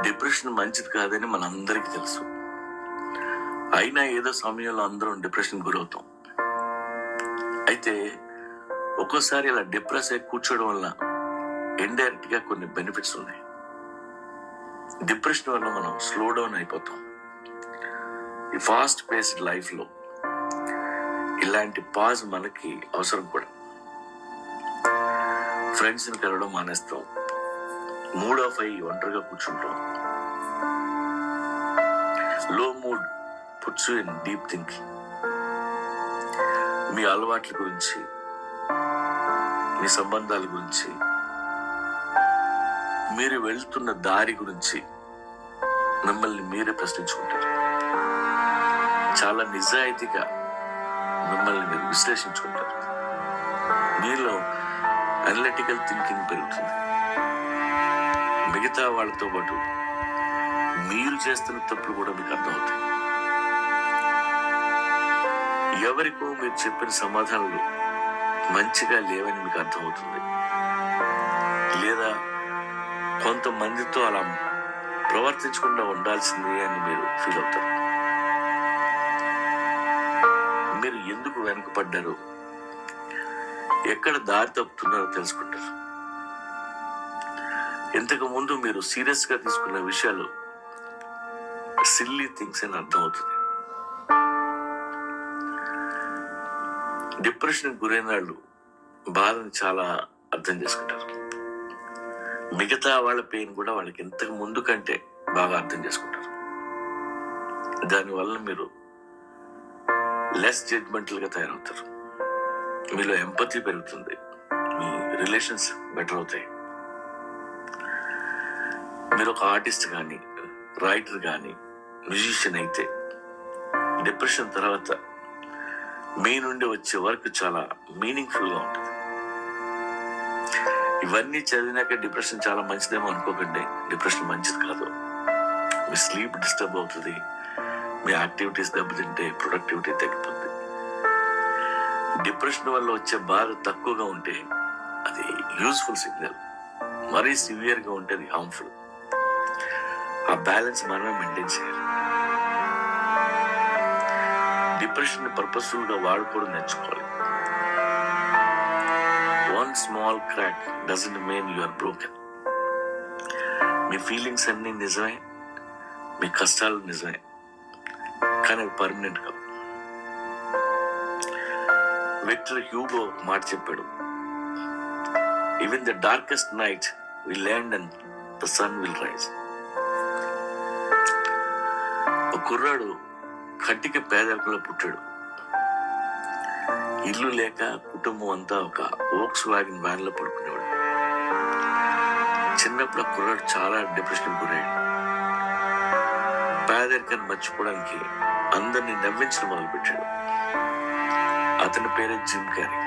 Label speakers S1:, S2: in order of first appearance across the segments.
S1: Depression మంచిది కాదని మనందరికీ తెలుసు. అయినా ఏదో సమయంలో అందరం డిప్రెషన్ గురవుతాం. అయితే ఒక్కోసారి ఇలా డిప్రెస్ అయి కూర్చోవడం వల్ల ఇండైరెక్ట్ గా కొన్ని బెనిఫిట్స్ ఉన్నాయి. డిప్రెషన్ వల్ల మనం స్లో డౌన్ అయిపోతాం. ఈ ఫాస్ట్ పేస్డ్ లైఫ్ లో ఇలాంటి పాజ్ మనకి అవసరం కూడా. ఫ్రెండ్స్ ని కలవడం మానేస్తాం, మూడ్ ఆఫ్ అయ్యి ఒంటరిగా కూర్చుంటాం. Low mood puts you in deep thinking. మీ అలవాట్ల గురించి, మీ సంబంధాల గురించి, మీరు వెళ్తున్న దారి గురించి మిమ్మల్ని మీరే ప్రశ్నించుకుంటారు. చాలా నిజాయితీగా మిమ్మల్ని మీరు విశ్లేషించుకుంటారు. మీలో అనలిటికల్ థింకింగ్ పెరుగుతుంది. మిగతా వాళ్ళతో పాటు మీరు చేస్తున్న తప్పులు కూడా మీకు అర్థమవుతాయి. ఎవరికో మీరు చెప్పిన సమాధానాలు మంచిగా లేవని మీకు అర్థమవుతుంది. లేదా కొంతమందితో అలా ప్రవర్తించకుండా ఉండాల్సింది అని మీరు ఫీల్ అవుతారు. మీరు ఎందుకు వెనుకపడ్డారో, ఎక్కడ దారి తప్పుతున్నారో తెలుసుకుంటారు. ఇంతకు ముందు మీరు సీరియస్ గా తీసుకున్న విషయాలు సిల్లీ థింగ్స్ అని అర్థమవుతుంది. డిప్రెషన్ గురైన వాళ్ళు బాధని చాలా అర్థం చేసుకుంటారు. మిగతా వాళ్ళ పెయిన్ కూడా వాళ్ళకి ఇంతకు ముందు కంటే బాగా అర్థం చేసుకుంటారు. దానివల్ల మీరు లెస్ జడ్జ్మెంటల్ గా తయారవుతారు. మీలో ఎంపతి పెరుగుతుంది. మీ రిలేషన్స్ బెటర్ అవుతాయి. మీరు ఒక ఆర్టిస్ట్ కానీ, రైటర్ కానీ, మ్యూజిషియన్ అయితే డిప్రెషన్ తర్వాత మీ నుండి వచ్చే వర్క్ చాలా మీనింగ్ఫుల్ గా ఉంటుంది. ఇవన్నీ చదివినాక డిప్రెషన్ చాలా మంచిదేమో అనుకోకండి. డిప్రెషన్ మంచిది కాదు. మీ స్లీప్ డిస్టర్బ్ అవుతుంది, మీ యాక్టివిటీస్ దెబ్బతింటే ప్రొడక్టివిటీ తగ్గిపోతుంది. డిప్రెషన్ వల్ల వచ్చే బాధ తక్కువగా ఉంటే అది యూస్ఫుల్ సిగ్నల్, మరీ సివియర్ గా ఉంటే అది హార్మ్ఫుల్. ఆ బ్యాలెన్స్ మనమే మెయింటైన్ చేయాలి. డిప్రెషన్ పర్పస్ఫుల్ గా వాడుకోవడం నేర్చుకోవాలి. One small crack doesn't mean you are broken. మీ ఫీలింగ్స్ అన్ని నిజమే, మీ కష్టాలు నిజమే, కానీ అవి పర్మనెంట్ కావు. విక్టర్ హ్యూగో ఒక మాట చెప్పాడు, even the darkest night will end and the sun will rise. ఒక కుర్రాడు కట్టిక పేదరికంలో పుట్టాడు. ఇల్లు లేక కుటుంబం అంతా ఒక వోక్స్ వ్యాగన్ వ్యాన్ లో పడుకునేవాడు. చిన్నప్పుడు ఆ కుర్రాడు చాలా డిప్రెషన్ గురయ్యాడు. పేదరికాన్ని మర్చిపోవడానికి అందరినీ నవ్వించడం మొదలుపెట్టాడు. అతని పేరే జిమ్ క్యారీ.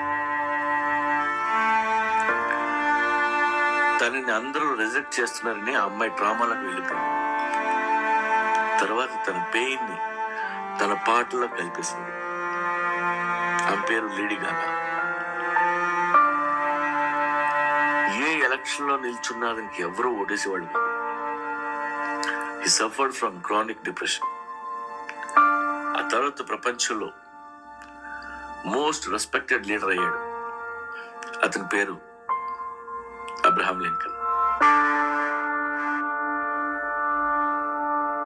S1: తనని అందరూ రిజెక్ట్ చేస్తున్నారని ఆ అమ్మాయి డ్రామాలకు వెళ్ళిపోయింది. తర్వాత తన పెయిన్ ని తన పాటలో కల్పిస్తుంది. ఆమె పేరు లేడీ గాగా. ఏ ఎలక్షన్ లో నిల్చున్నా అతనికి ఎవరూ ఓటేసేవాళ్ళు కాదు. హి సఫర్డ్ ఫ్రమ్ క్రానిక్ డిప్రెషన్. ఆ తర్వాత ప్రపంచంలో మోస్ట్ రెస్పెక్టెడ్ లీడర్ అయ్యాడు. అతని పేరు అబ్రహాం లింకన్.